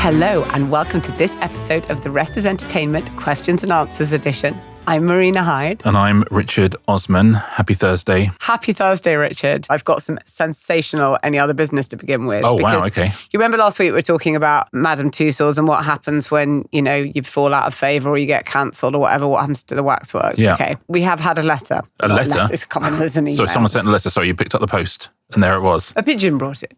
Hello and welcome to this episode of The Rest is Entertainment Questions and Answers Edition. I'm Marina Hyde. And I'm Richard Osman. Happy Thursday. Happy Thursday, Richard. I've got some sensational any other business to begin with. Oh, wow, okay. You remember last week we were talking about Madame Tussauds and what happens when, you fall out of favour or you get cancelled or whatever, what happens to the waxworks. Yeah. Okay. We have had a letter. A letter? It's coming as an email. So someone sent a letter, you picked up the post and there it was. A pigeon brought it.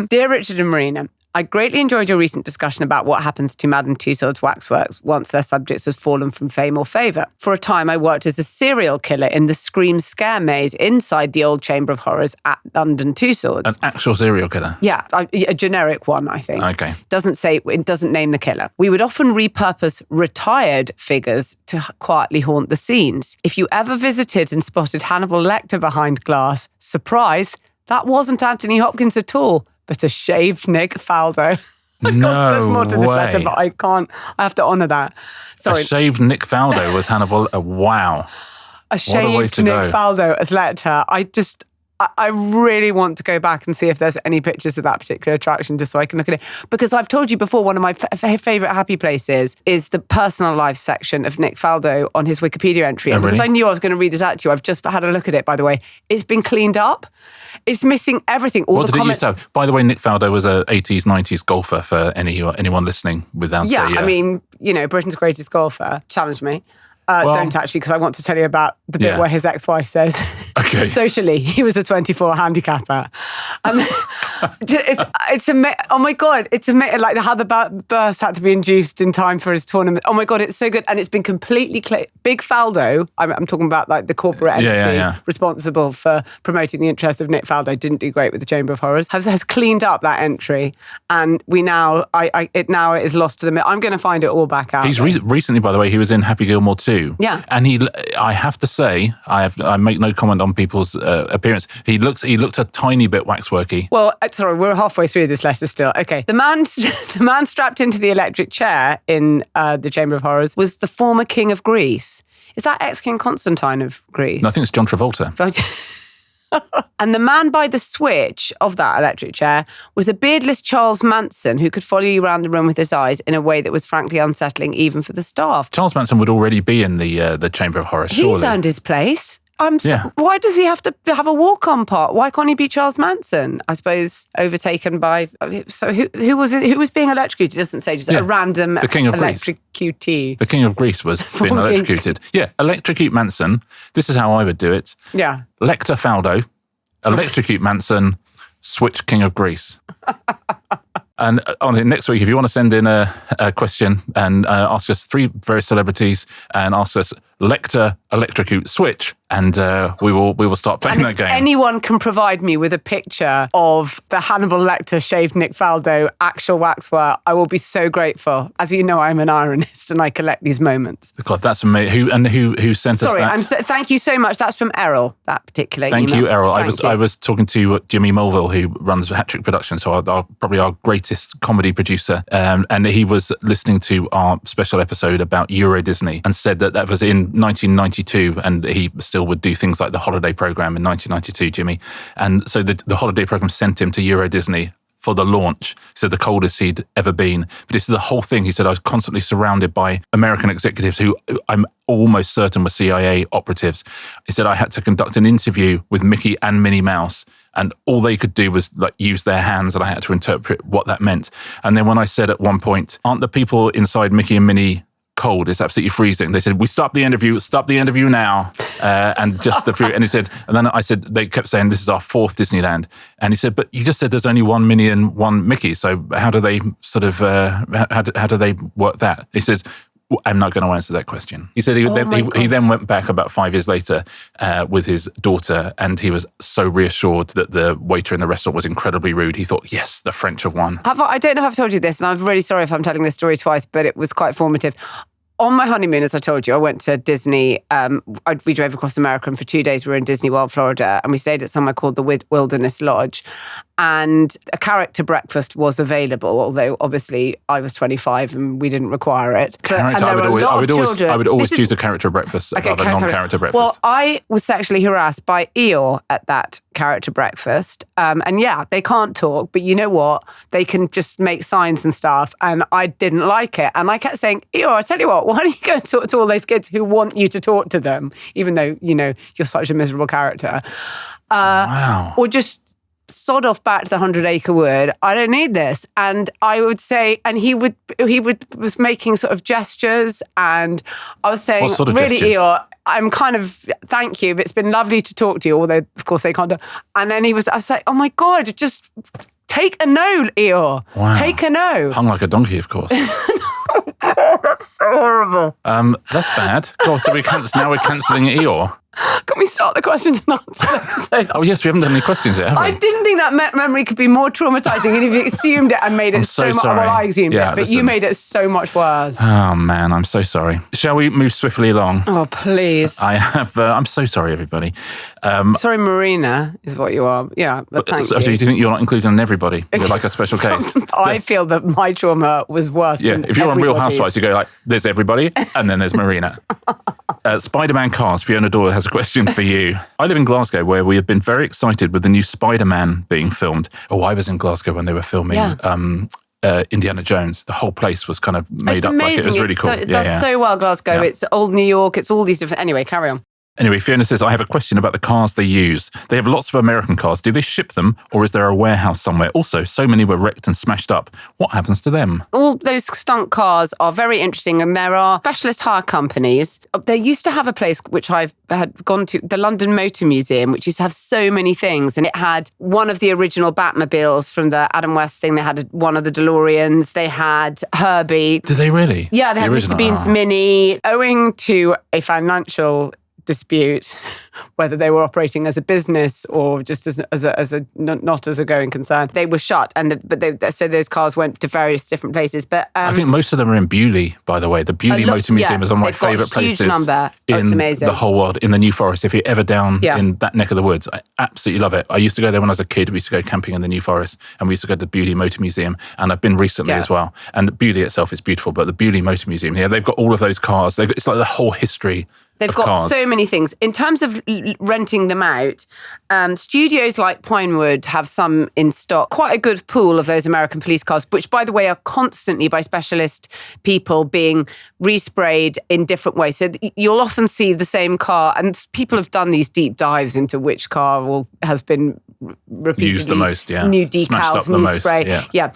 Dear Richard and Marina, I greatly enjoyed your recent discussion about what happens to Madame Tussauds waxworks once their subjects have fallen from fame or favour. For a time, I worked as a serial killer in the Scream Scare Maze inside the old Chamber of Horrors at London Tussauds. An actual serial killer? Yeah, a generic one, I think. Okay. It doesn't name the killer. We would often repurpose retired figures to quietly haunt the scenes. If you ever visited and spotted Hannibal Lecter behind glass, surprise, that wasn't Anthony Hopkins at all, but a shaved Nick Faldo. There's more to this letter, but I can't. I have to honour that. Sorry. A shaved Nick Faldo was Hannibal. Wow. A shaved Nick Faldo as Lecter. I really want to go back and see if there's any pictures of that particular attraction just so I can look at it. Because I've told you before, one of my favourite happy places is the personal life section of Nick Faldo on his Wikipedia entry. And because I knew I was going to read this out to you, I've just had a look at it, by the way. It's been cleaned up. It's missing everything. What did it used to have? By the way, Nick Faldo was an 80s, 90s golfer for anyone listening without I mean, Britain's greatest golfer. Challenge me. Don't actually, because I want to tell you about the bit where his ex-wife says, okay. Socially, he was a 24 handicapper. It's amazing. Oh my God, it's amazing. Like how the birth had to be induced in time for his tournament. Oh my God, it's so good. And it's been completely clear. Big Faldo, I'm talking about like the corporate entity responsible for promoting the interests of Nick Faldo, didn't do great with the Chamber of Horrors, has cleaned up that entry. And it is lost to the... I'm going to find it all back out. He's recently, by the way, he was in Happy Gilmore 2. Yeah. And I have to say, I make no comment on people's appearance. He looked a tiny bit waxworky. Well, sorry, we're halfway through this letter still. Okay. The man strapped into the electric chair in the Chamber of Horrors was the former king of Greece. Is that ex-King Constantine of Greece? No, I think it's John Travolta. And the man by the switch of that electric chair was a beardless Charles Manson who could follow you around the room with his eyes in a way that was frankly unsettling even for the staff. Charles Manson would already be in the Chamber of Horrors, surely. He's earned his place. Why does he have to have a walk-on part? Why can't he be Charles Manson? I suppose overtaken by... So who was it? Who was being electrocuted? It doesn't say, just a random electrocutee. The King of Greece was being electrocuted. Yeah, electrocute Manson. This is how I would do it. Yeah. Lecter Faldo, electrocute Manson, switch King of Greece. And next week, if you want to send in a question and ask us 3 various celebrities and ask us Lecter, electrocute, switch, and we will start playing that game. Anyone can provide me with a picture of the Hannibal Lecter shaved Nick Faldo actual waxwork, I will be so grateful. As you know, I'm an ironist and I collect these moments. God, that's amazing. Who sent us that? Thank you so much. That's from Errol, that particular email. Thank you, Errol. I was talking to Jimmy Mulville, who runs Hat Trick Productions, so probably our greatest comedy producer, and he was listening to our special episode about Euro Disney and said that was in 1992, and he still would do things like the holiday program in 1992, Jimmy. And so the holiday program sent him to Euro Disney for the launch. He said the coldest he'd ever been. But it's the whole thing. He said, I was constantly surrounded by American executives who I'm almost certain were CIA operatives. He said, I had to conduct an interview with Mickey and Minnie Mouse, and all they could do was like use their hands, and I had to interpret what that meant. And then when I said at one point, aren't the people inside Mickey and Minnie cold? It's absolutely freezing. They said, we stop the interview now. And just the few, and he said, and then I said, they kept saying, this is our 4th Disneyland. And he said, but you just said there's only 1 Minnie and 1 Mickey. So how do they sort of, how do they work that? He says, I'm not going to answer that question. He said he then went back about 5 years later with his daughter, and he was so reassured that the waiter in the restaurant was incredibly rude. He thought, yes, the French have won. I don't know if I've told you this, and I'm really sorry if I'm telling this story twice, but it was quite formative. On my honeymoon, as I told you, I went to Disney. We drove across America, and for 2 days we were in Disney World, Florida, and we stayed at somewhere called the Wilderness Lodge. and a character breakfast was available, although obviously I was 25 and we didn't require it. I would always choose a character breakfast above a non-character breakfast. Well, I was sexually harassed by Eeyore at that character breakfast. And yeah, they can't talk, but you know what? They can just make signs and stuff. And I didn't like it. And I kept saying, Eeyore, I tell you what, why don't you go and talk to all those kids who want you to talk to them, even though, you're such a miserable character. Wow. Or just sod off back to the 100-acre wood. I don't need this. And I would say, and he was making sort of gestures, and I was saying, what sort of really, gestures? Eeyore, I'm kind of, thank you, but it's been lovely to talk to you, although of course they can't do. And then I was like, oh my God, just take a no, Eeyore. Wow. Take a no. Hung like a donkey, of course. Oh, that's so horrible. That's bad. God, so now we're cancelling Eeyore. Can we start the questions and answers? Oh yes, we haven't done any questions yet, have we? I didn't think that memory could be more traumatizing, and if you assumed it and made it so much. Well, I assumed it, but you made it so much worse. Oh man, I'm so sorry. Shall we move swiftly along? Oh please. I'm so sorry, everybody. Sorry, Marina is what you are. Yeah, but thank you. So do you think you're not included in everybody? You're like a special case. I feel that my trauma was worse. Yeah, if you're on Real Housewives, you go like, there's everybody, and then there's Marina. Spider-Man cast, Fiona Doyle has a question for you. I live in Glasgow, where we have been very excited with the new Spider-Man being filmed. Oh, I was in Glasgow when they were filming Indiana Jones. The whole place was kind of made up like it was really cool. It does so well, Glasgow. Yeah. It's old New York. It's all these different... Anyway, carry on. Anyway, Fiona says, I have a question about the cars they use. They have lots of American cars. Do they ship them, or is there a warehouse somewhere? Also, so many were wrecked and smashed up. What happens to them? All those stunt cars are very interesting, and there are specialist hire companies. They used to have a place which I had gone to, the London Motor Museum, which used to have so many things, and it had one of the original Batmobiles from the Adam West thing. They had one of the DeLoreans. They had Herbie. Did they really? Yeah, they had Mr. Bean's Mini. Owing to a financial dispute whether they were operating as a business or just as a not as a going concern, they were shut, so those cars went to various different places. But I think most of them are in Bewley, by the way. The Bewley Motor Museum is one of my favourite places in the whole world. In the New Forest, if you're ever down in that neck of the woods, I absolutely love it. I used to go there when I was a kid. We used to go camping in the New Forest, and we used to go to the Bewley Motor Museum, and I've been recently as well. And Bewley itself is beautiful, but the Bewley Motor Museum, they've got all of those cars. It's like the whole history. They've got cars. So many things. In terms of renting them out, studios like Pinewood have some in stock. Quite a good pool of those American police cars, which, by the way, are constantly by specialist people being resprayed in different ways. So you'll often see the same car, and people have done these deep dives into which car has been repeatedly used the most, new decals, new spray. Yeah.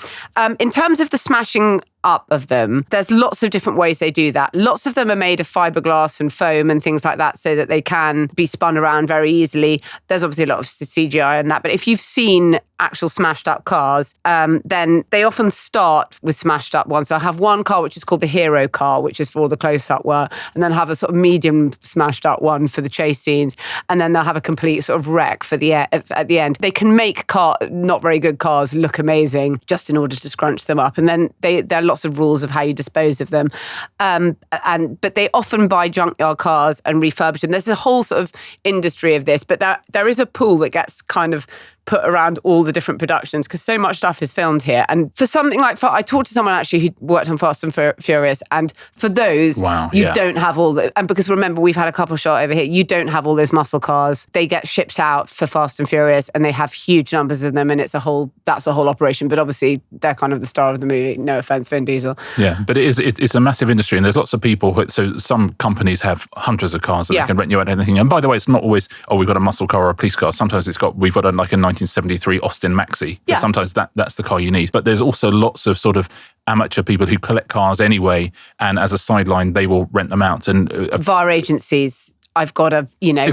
In terms of the smashing up of them, there's lots of different ways they do that. Lots of them are made of fiberglass and foam and things like that, so that they can be spun around very easily. There's obviously a lot of CGI in that, but if you've seen actual smashed up cars, then they often start with smashed up ones. They'll have one car which is called the hero car, which is for all the close-up work, and then have a sort of medium smashed up one for the chase scenes, and then they'll have a complete sort of wreck at the end. They can make not very good cars look amazing just in order to scrunch them up, and then there are lots of rules of how you dispose of them. But they often buy junkyard cars and refurbish them. There's a whole sort of industry of this, but there is a pool that gets kind of put around all the different productions, because so much stuff is filmed here. And for something like, I talked to someone actually who worked on Fast and Furious, and for those, you don't have all the, and because remember, we've had a couple shot over here, you don't have all those muscle cars. They get shipped out for Fast and Furious, and they have huge numbers of them, and that's a whole operation. But obviously, they're kind of the star of the movie. No offense, Vin Diesel. Yeah, but it's a massive industry, and there's lots of people. So some companies have hundreds of cars that they can rent you out anything. And by the way, it's not always, we've got a muscle car or a police car. Sometimes we've got a 1973 Austin Maxi. Yeah. Sometimes that's the car you need. But there's also lots of sort of amateur people who collect cars anyway, and as a sideline, they will rent them out. And VAR agencies. I've got a,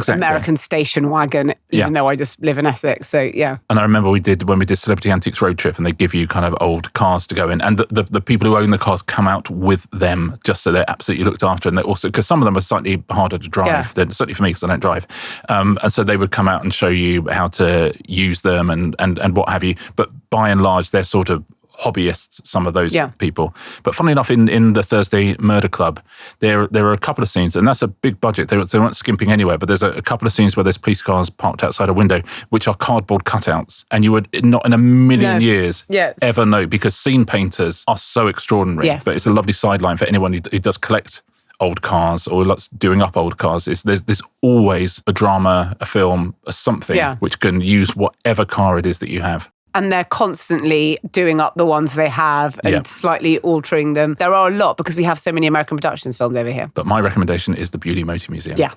American station wagon, even though I just live in Essex. So, yeah. And I remember when we did Celebrity Antiques Road Trip, and they give you kind of old cars to go in. And the people who own the cars come out with them just so they're absolutely looked after. And they also, because some of them are slightly harder to drive, than certainly for me, because I don't drive. And so they would come out and show you how to use them and what have you. But by and large, they're sort of hobbyists, some of those people. But funnily enough, in the Thursday Murder Club, there are a couple of scenes, and that's a big budget. They weren't skimping anywhere, but there's a couple of scenes where there's police cars parked outside a window, which are cardboard cutouts. And you would not in a million years ever know, because scene painters are so extraordinary. Yes. But it's a lovely sideline for anyone who does collect old cars or lots doing up old cars. There's always a drama, a film, a something which can use whatever car it is that you have. And they're constantly doing up the ones they have and slightly altering them. There are a lot because we have so many American productions filmed over here. But my recommendation is the Beaulieu Motor Museum. Yeah.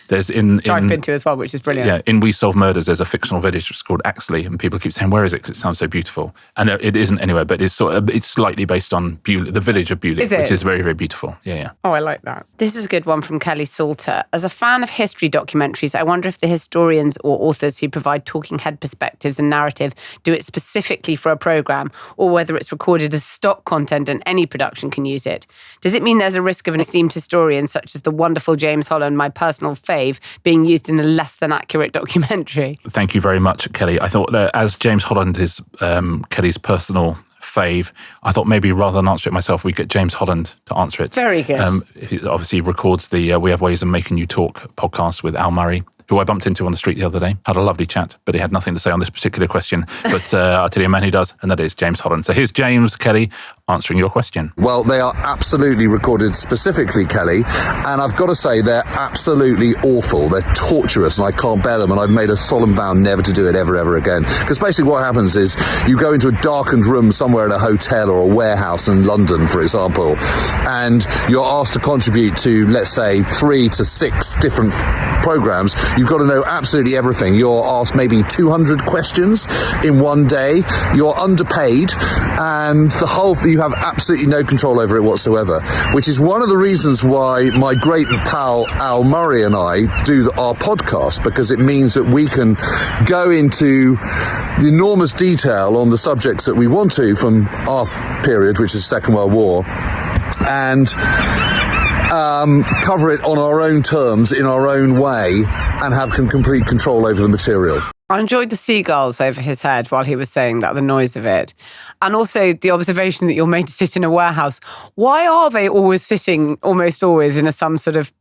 There's which I've been to as well, which is brilliant. Yeah, in We Solve Murders, there's a fictional village which is called Axley, and people keep saying, where is it? Because it sounds so beautiful. And it isn't anywhere, but it's slightly based on the village of Beaulieu, which is very, very beautiful. Yeah. Oh, I like that. This is a good one from Kelly Salter. As a fan of history documentaries, I wonder if the historians or authors who provide talking head perspectives and narrative do it specifically for a programme, or whether it's recorded as stock content and any production can use it. Does it mean there's a risk of an esteemed historian, such as the wonderful James Holland, my personal fave, being used in a less than accurate documentary? Thank you very much, Kelly. I thought as James Holland is Kelly's personal fave, I thought maybe rather than answer it myself, we get James Holland to answer it. Very good. He obviously records the We Have Ways of Making You Talk podcast with Al Murray, who I bumped into on the street the other day. Had a lovely chat, but he had nothing to say on this particular question. But I'll tell you a man who does, and that is James Holland. So here's James, Kelly, answering your question. Well, they are absolutely recorded specifically, Kelly, and I've got to say they're absolutely awful. They're torturous, and I can't bear them, and I've made a solemn vow never to do it ever again. Because basically what happens is you go into a darkened room somewhere in a hotel or a warehouse in London, for example, and you're asked to contribute to, let's say, 3 to 6 different programs. You've got to know absolutely everything. You're asked maybe 200 questions in one day. You're underpaid, and you have absolutely no control over it whatsoever, which is one of the reasons why my great pal Al Murray and I do our podcast, because it means that we can go into the enormous detail on the subjects that we want to from our period, which is the Second World War, and cover it on our own terms, in our own way, and have complete control over the material. I enjoyed the seagulls over his head while he was saying that, the noise of it. And also the observation that you're made to sit in a warehouse. Why are they always sitting, almost always, in some sort of,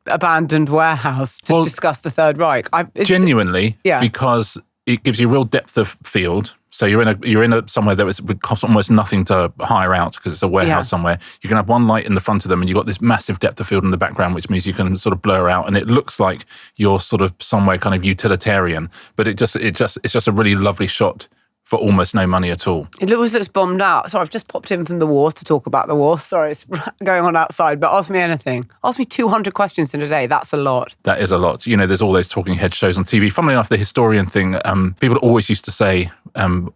abandoned warehouse to discuss the Third Reich? Genuinely, because it gives you real depth of field. So you're in somewhere that would cost almost nothing to hire out because it's a warehouse somewhere. You can have one light in the front of them, and you've got this massive depth of field in the background, which means you can sort of blur out, and it looks like you're sort of somewhere kind of utilitarian. But it's just a really lovely shot for almost no money at all. It always looks bombed out. So I've just popped in from the war to talk about the war. Sorry, it's going on outside, but ask me anything. Ask me 200 questions in a day. That's a lot. That is a lot. There's all those talking head shows on TV. Funnily enough, the historian thing, people always used to say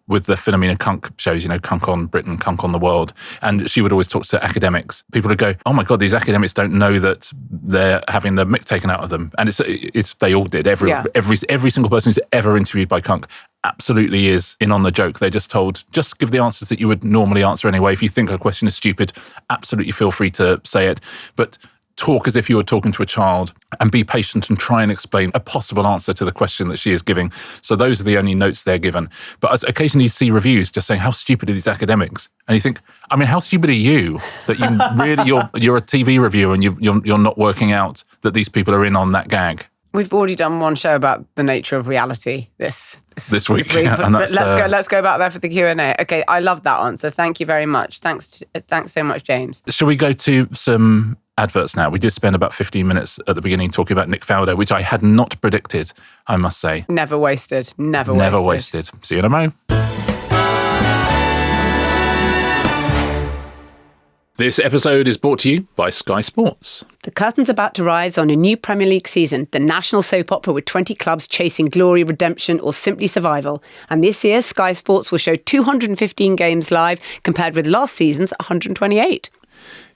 with the Philomena Kunk shows, Kunk on Britain, Kunk on the World, and she would always talk to academics. People would go, oh my God, these academics don't know that they're having the mick taken out of them. And it's they all did. Every single person who's ever interviewed by Kunk absolutely is in on the joke. They're just told, just give the answers that you would normally answer anyway. If you think a question is stupid, absolutely feel free to say it. But talk as if you were talking to a child and be patient and try and explain a possible answer to the question that she is giving. So those are the only notes they're given. But occasionally you see reviews just saying, how stupid are these academics? And you think, how stupid are you that you really, you're a TV reviewer and you're not working out that these people are in on that gag? We've already done one show about the nature of reality this week. And but let's go back there for the Q&A. Okay, I love that answer. Thank you very much. Thanks so much, James. Shall we go to some adverts now? We did spend about 15 minutes at the beginning talking about Nick Faldo, which I had not predicted, I must say. Never wasted. Never wasted. See you in a mo. This episode is brought to you by Sky Sports. The curtain's about to rise on a new Premier League season, the national soap opera with 20 clubs chasing glory, redemption or simply survival. And this year, Sky Sports will show 215 games live compared with last season's 128.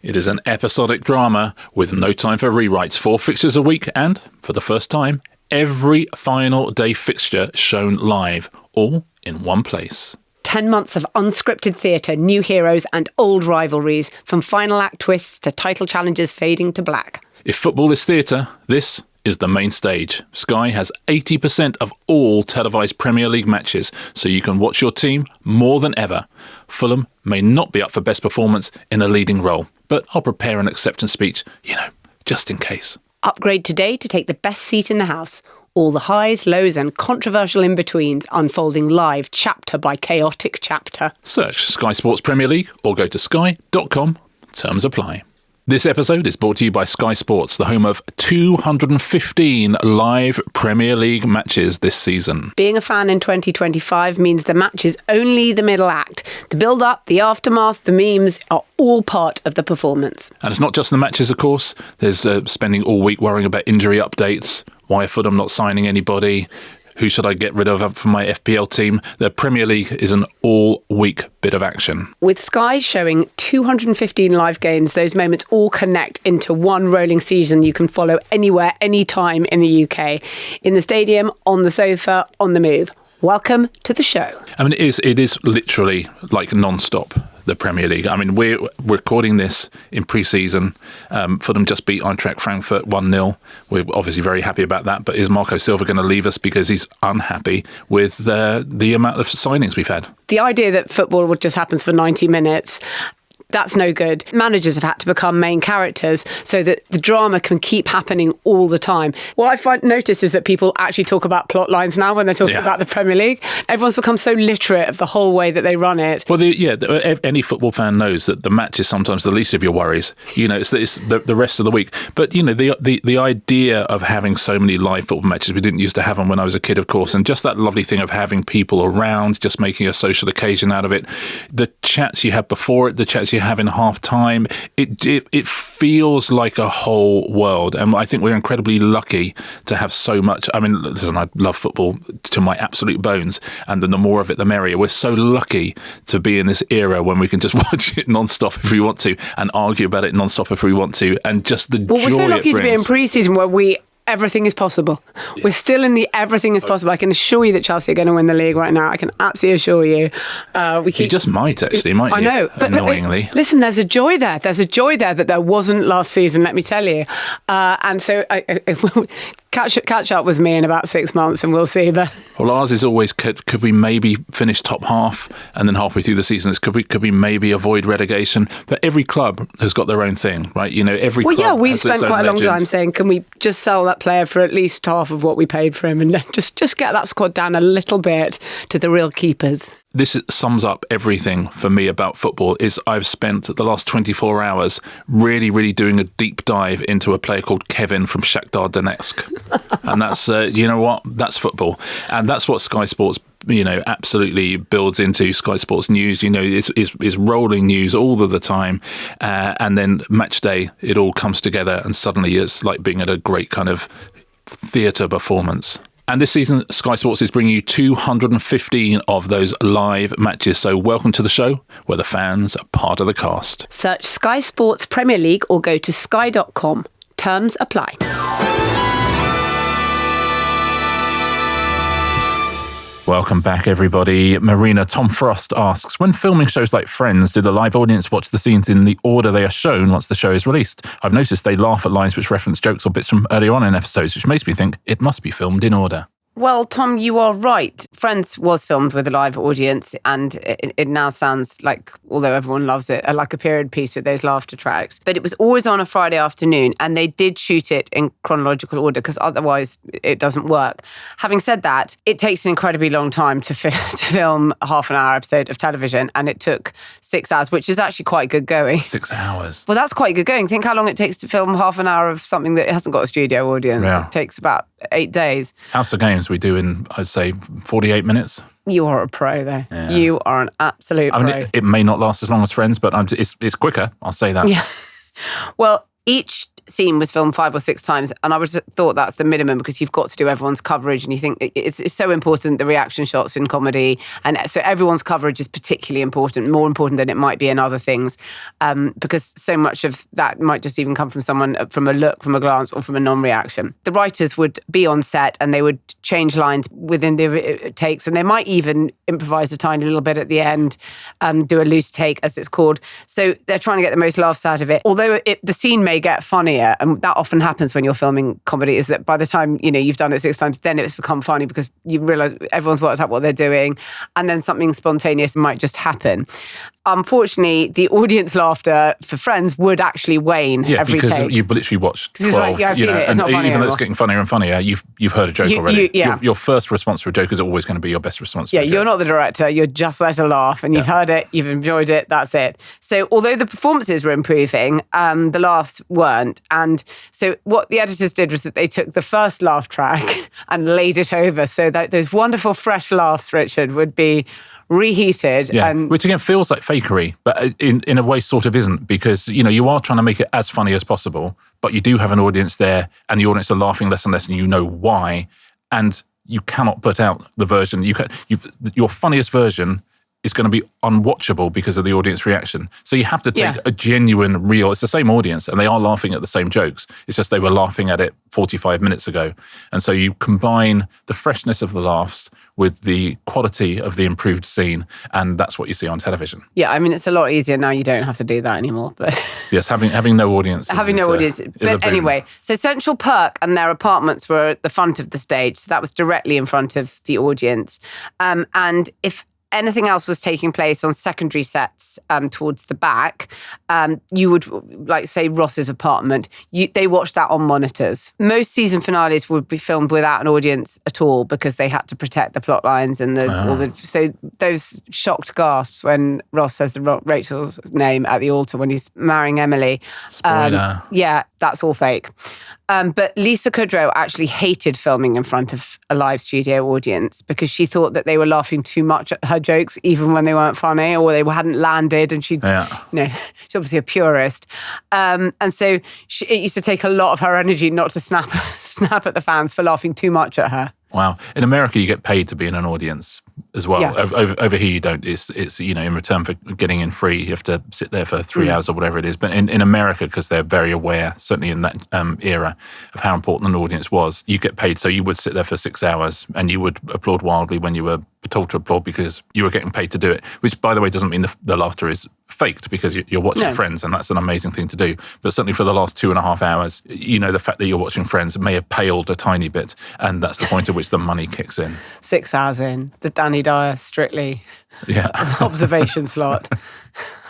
It is an episodic drama with no time for rewrites, 4 fixtures a week and, for the first time, every final day fixture shown live, all in one place. 10 months of unscripted theatre, new heroes and old rivalries, from final act twists to title challenges fading to black. If football is theatre, this is the main stage. Sky has 80% of all televised Premier League matches, so you can watch your team more than ever. Fulham may not be up for best performance in a leading role, but I'll prepare an acceptance speech, just in case. Upgrade today to take the best seat in the house. All the highs, lows and controversial in-betweens unfolding live chapter by chaotic chapter. Search Sky Sports Premier League or go to sky.com. Terms apply. This episode is brought to you by Sky Sports, the home of 215 live Premier League matches this season. Being a fan in 2025 means the match is only the middle act. The build-up, the aftermath, the memes are all part of the performance. And it's not just the matches, of course. There's spending all week worrying about injury updates. Why are Fulham not signing anybody? Who should I get rid of from my FPL team? The Premier League is an all-week bit of action. With Sky showing 215 live games, those moments all connect into one rolling season you can follow anywhere, anytime in the UK. In the stadium, on the sofa, on the move. Welcome to the show. I mean, it is literally like non-stop, the Premier League. I mean, we're recording this in pre-season. Fulham just beat Eintracht Frankfurt 1-0. We're obviously very happy about that. But is Marco Silva going to leave us because he's unhappy with the amount of signings we've had? The idea that football just happens for 90 minutes... that's no good. Managers have had to become main characters so that the drama can keep happening all the time. What I notice is that people actually talk about plot lines now when they're talking about the Premier League. Everyone's become so literate of the whole way that they run it. Well, any football fan knows that the match is sometimes the least of your worries. It's the rest of the week. But, the idea of having so many live football matches, we didn't used to have them when I was a kid, of course, and just that lovely thing of having people around, just making a social occasion out of it. The chats you have before it, the chats you have in half time, it feels like a whole world, and I think we're incredibly lucky to have so much. I mean, listen, I love football to my absolute bones, and then the more of it the merrier. We're so lucky to be in this era when we can just watch it non-stop if we want to, and argue about it non-stop if we want to, and just the joy it brings. We're so lucky to be in pre-season where everything is possible. We're still in the everything is possible. I can assure you that Chelsea are going to win the league right now. I can absolutely assure you. You just might actually, might you? I know, but annoyingly. Listen, there's a joy there. There's a joy there that there wasn't last season, let me tell you. And so catch up with me in about 6 months and we'll see. But well, ours is always could we maybe finish top half, and then halfway through the season could we maybe avoid relegation? But every club has got their own thing, right? Every club. Well, yeah, we've spent quite a long time saying, can we just sell that player for at least half of what we paid for him, and just get that squad down a little bit to the real keepers. This sums up everything for me about football. Is I've spent the last 24 hours really, really doing a deep dive into a player called Kevin from Shakhtar Donetsk, and that's that's football, and that's what Sky Sports absolutely builds into. Sky Sports News, is rolling news all of the time, and then match day, it all comes together, and suddenly it's like being at a great kind of theatre performance. And this season, Sky Sports is bringing you 215 of those live matches. So welcome to the show, where the fans are part of the cast. Search Sky Sports Premier League or go to sky.com. Terms apply. Welcome back, everybody. Marina, Tom Frost asks, when filming shows like Friends, do the live audience watch the scenes in the order they are shown once the show is released? I've noticed they laugh at lines which reference jokes or bits from earlier on in episodes, which makes me think it must be filmed in order. Well, Tom, you are right. Friends was filmed with a live audience, and it now sounds like, although everyone loves it, like a period piece with those laughter tracks. But it was always on a Friday afternoon, and they did shoot it in chronological order because otherwise it doesn't work. Having said that, it takes an incredibly long time to film a half-an-hour episode of television, and it took 6 hours, which is actually quite good going. 6 hours? Well, that's quite good going. Think how long it takes to film half an hour of something that hasn't got a studio audience. Yeah. It takes about 8 days. House of Games we do in, I'd say, 48 minutes. You are a pro there. Yeah. You are an absolute pro. I mean, it may not last as long as Friends, but it's quicker. I'll say that. Yeah. Well, each scene was filmed 5 or 6 times, and I would have thought that's the minimum because you've got to do everyone's coverage, and you think it's so important, the reaction shots in comedy, and so everyone's coverage is particularly important, more important than it might be in other things, because so much of that might just even come from someone, from a look, from a glance, or from a non-reaction. The writers would be on set and they would change lines within the takes, and they might even improvise a tiny little bit at the end, do a loose take, as it's called. So they're trying to get the most laughs out of it. Although the scene may get funny funnier. And that often happens when you're filming comedy, is that by the time, you've done it 6 times, then it's become funny because you realise everyone's worked out what they're doing, and then something spontaneous might just happen. Unfortunately, the audience laughter for Friends would actually wane every take. Because you've literally watched 12, I've seen it. It's not funny even though anymore. it's getting funnier and funnier, you've heard a joke already. Your first response to a joke is always going to be your best response to a joke. You're not the director, you're just there to laugh, and you've heard it, you've enjoyed it, that's it. So although the performances were improving, the laughs weren't. And so what the editors did was that they took the first laugh track and laid it over so that those wonderful fresh laughs, Richard, would be reheated. Which again feels like fakery, but in a way sort of isn't, because you are trying to make it as funny as possible, but you do have an audience there, and the audience are laughing less and less, and you know why, and you cannot put out the version your funniest version is going to be unwatchable because of the audience reaction. So you have to take a genuine, real, it's the same audience and they are laughing at the same jokes. It's just they were laughing at it 45 minutes ago. And so you combine the freshness of the laughs with the quality of the improved scene, and that's what you see on television. Yeah, I mean, it's a lot easier now. You don't have to do that anymore. But yes, having no audience. But anyway, so Central Perk and their apartments were at the front of the stage. So that was directly in front of the audience. And if anything else was taking place on secondary sets towards the back, you would, like, say, Ross's apartment, they watched that on monitors. Most season finales would be filmed without an audience at all because they had to protect the plot lines and so those shocked gasps when Ross says Rachel's name at the altar when he's marrying Emily. Spoiler. That's all fake. But Lisa Kudrow actually hated filming in front of a live studio audience because she thought that they were laughing too much at her jokes, even when they weren't funny or they hadn't landed. And she's obviously a purist. And so it used to take a lot of her energy not to snap at the fans for laughing too much at her. Wow. In America, you get paid to be in an audience as well. Yeah. Over here, you don't. It's in return for getting in free, you have to sit there for 3 hours or whatever it is. But in America, because they're very aware, certainly in that era, of how important an audience was, you get paid. So you would sit there for 6 hours and you would applaud wildly when you were told to applaud because you were getting paid to do it, which, by the way, doesn't mean the laughter is faked because you're watching Friends, and that's an amazing thing to do. But certainly for the last 2.5 hours, the fact that you're watching Friends may have paled a tiny bit, and that's the point at which the money kicks in. 6 hours in, the Danny Dyer Strictly observation slot.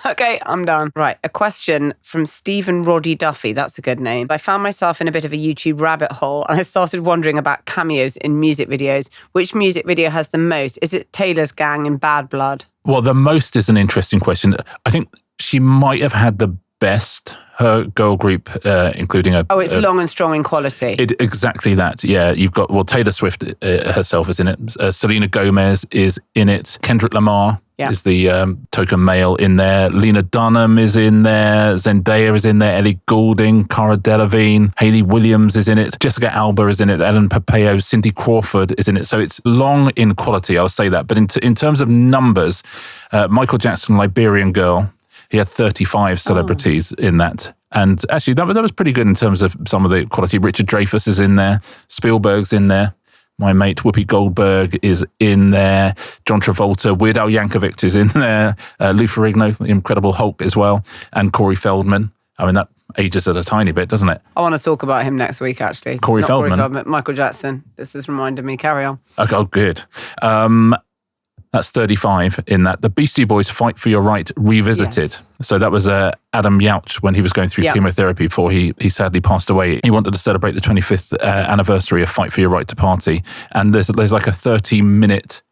Okay, I'm done. Right, a question from Stephen Roddy Duffy. That's a good name. I found myself in a bit of a YouTube rabbit hole and I started wondering about cameos in music videos. Which music video has the most? Is it Taylor's gang in Bad Blood? Well, the most is an interesting question. I think she might have had the best, her girl group, including a... Oh, it's long and strong in quality. Exactly that, yeah. You've got, Taylor Swift herself is in it. Selena Gomez is in it. Kendrick Lamar is the token male in there. Lena Dunham is in there. Zendaya is in there. Ellie Goulding, Cara Delevingne, Hayley Williams is in it. Jessica Alba is in it. Ellen Pompeo, Cindy Crawford is in it. So it's long in quality, I'll say that. But in terms of numbers, Michael Jackson, Liberian Girl, he had 35 celebrities in that. And actually, that was pretty good in terms of some of the quality. Richard Dreyfuss is in there. Spielberg's in there. My mate Whoopi Goldberg is in there. John Travolta, Weird Al Yankovic is in there. Lou Ferrigno, the Incredible Hulk as well. And Corey Feldman. I mean, that ages it a tiny bit, doesn't it? I want to talk about him next week, actually. Corey Feldman. Michael Jackson. This has reminded me. Carry on. Okay, oh, good. That's 35 in that. The Beastie Boys Fight for Your Right Revisited. Yes. So that was Adam Yauch when he was going through chemotherapy before he sadly passed away. He wanted to celebrate the 25th anniversary of Fight for Your Right to Party. And there's like a 30-minute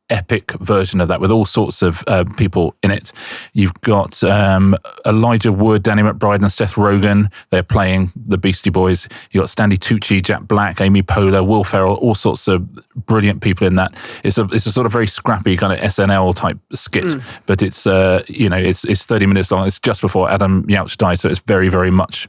epic version of that with all sorts of people in it. You've got Elijah Wood, Danny McBride and Seth Rogen. They're playing the Beastie Boys. You've got Stanley Tucci, Jack Black, Amy Poehler, Will Ferrell, all sorts of brilliant people in that. It's a sort of very scrappy kind of SNL type skit, but it's 30 minutes long. It's just before Adam Yauch died, so it's very, very much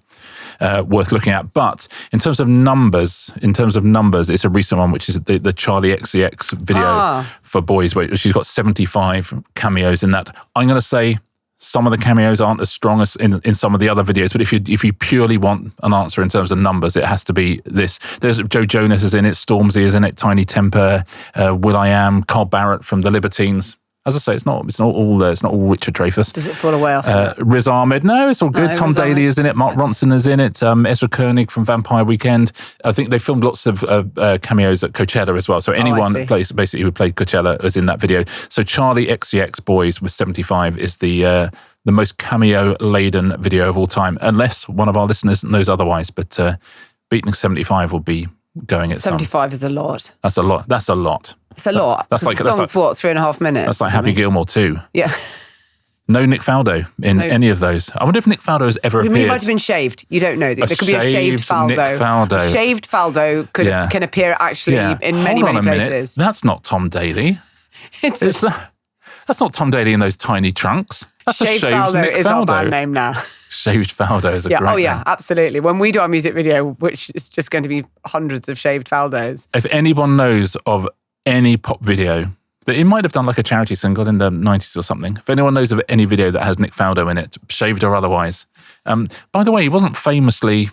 worth looking at. But in terms of numbers, it's a recent one, which is the Charlie XCX video for boys, where she's got 75 cameos in that. I'm going to say some of the cameos aren't as strong as in some of the other videos, but if you purely want an answer in terms of numbers, it has to be this. There's Joe Jonas is in it, Stormzy is in it, Tiny Temper, Will.i.am, Carl Barrett from The Libertines. As I say, it's not all Richard Dreyfuss. Does it fall away after Riz Ahmed? No, it's all good. No, Tom Riz Daly Ahmed. is in it. Mark Ronson is in it. Ezra Koenig from Vampire Weekend. I think they filmed lots of cameos at Coachella as well. So anyone who played Coachella was in that video. So Charlie XCX Boys with 75 is the most cameo-laden video of all time, unless one of our listeners knows otherwise. But beating 75 will be going at 75 is a lot. That's a lot. That's a lot. It's a lot. That's like the song's what, 3.5 minutes? That's like Happy Gilmore too. Yeah. No Nick Faldo in any of those. I wonder if Nick Faldo has ever appeared. He might have been shaved. You don't know. There could be a shaved Faldo. Nick Faldo. Shaved Faldo can appear actually in many places. That's not Tom Daly. That's not Tom Daly in those tiny trunks. That's Shaved a shaved Faldo Nick is Faldo. our band name now. Shaved Faldo is a great name. Absolutely. When we do our music video, which is just going to be hundreds of shaved Faldos. If anyone knows of any pop video, that he might have done like a charity single in the 90s or something. If anyone knows of any video that has Nick Faldo in it, shaved or otherwise. By the way, he wasn't famously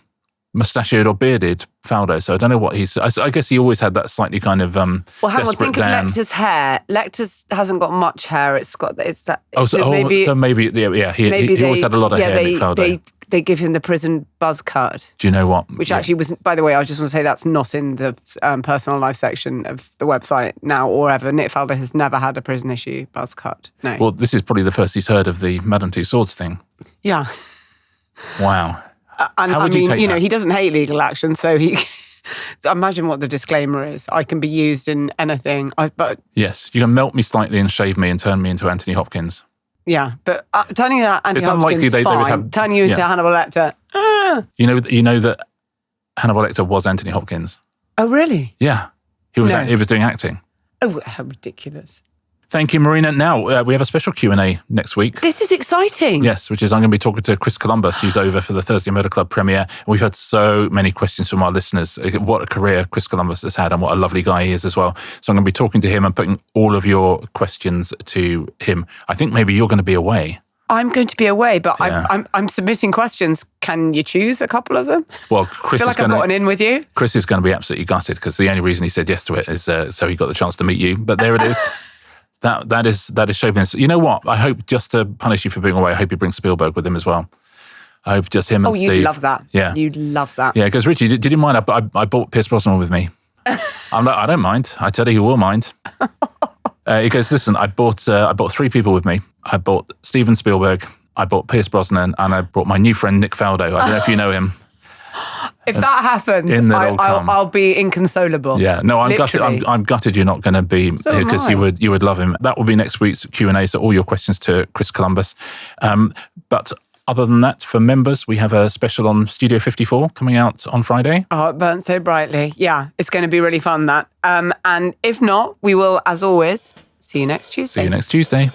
mustachioed or bearded, Faldo, so I don't know what he's... I guess he always had that slightly kind of well, hang on, think Dan. of Lecter's hair. Lecter's hasn't got much hair. It's that... So maybe he always had a lot of hair, Nick Faldo. They give him the prison buzz cut. Do you know what? Which actually wasn't... By the way, I just want to say that's not in the personal life section of the website now or ever. Nick Faldo has never had a prison issue buzz cut. No. Well, this is probably the first he's heard of the Madame Tussauds thing. Yeah. Wow. And How would you take that? He doesn't hate legal action, so he... Imagine what the disclaimer is. I can be used in anything. Yes, you can melt me slightly and shave me and turn me into Anthony Hopkins. Yeah, but turning that Anthony It's unlikely Hopkins, they would fine. have... Turning you into Hannibal Lecter. You know that Hannibal Lecter was Anthony Hopkins? Oh, really? Yeah. He was doing acting. Oh, how ridiculous. Thank you, Marina. Now, we have a special Q&A next week. This is exciting. Yes, which is I'm going to be talking to Chris Columbus, who's over for the Thursday Murder Club premiere. We've had so many questions from our listeners. What a career Chris Columbus has had and what a lovely guy he is as well. So I'm going to be talking to him and putting all of your questions to him. I think maybe you're going to be away. I'm going to be away, but I'm submitting questions. Can you choose a couple of them? Well, Chris I feel like I've gotten in with you. Chris is going to be absolutely gutted because the only reason he said yes to it is so he got the chance to meet you. But there it is. That is showbiz. You know what? I hope, just to punish you for being away, I hope he brings Spielberg with him as well. I hope just him and Steve. Oh, you'd love that. Yeah. You'd love that. Yeah, because Richie, did you mind? I bought Pierce Brosnan with me. I don't mind. I tell you who will mind. He goes, listen, I bought 3 people with me. I bought Steven Spielberg, I bought Pierce Brosnan, and I brought my new friend Nick Faldo. I don't know if you know him. If that happens, I'll be inconsolable. Yeah, no, I'm gutted. I'm gutted you're not going to be here because you would love him. That will be next week's Q&A. So all your questions to Chris Columbus. But other than that, for members, we have a special on Studio 54 coming out on Friday. Oh, it burnt so brightly. Yeah, it's going to be really fun. That. And if not, we will, as always, see you next Tuesday. See you next Tuesday.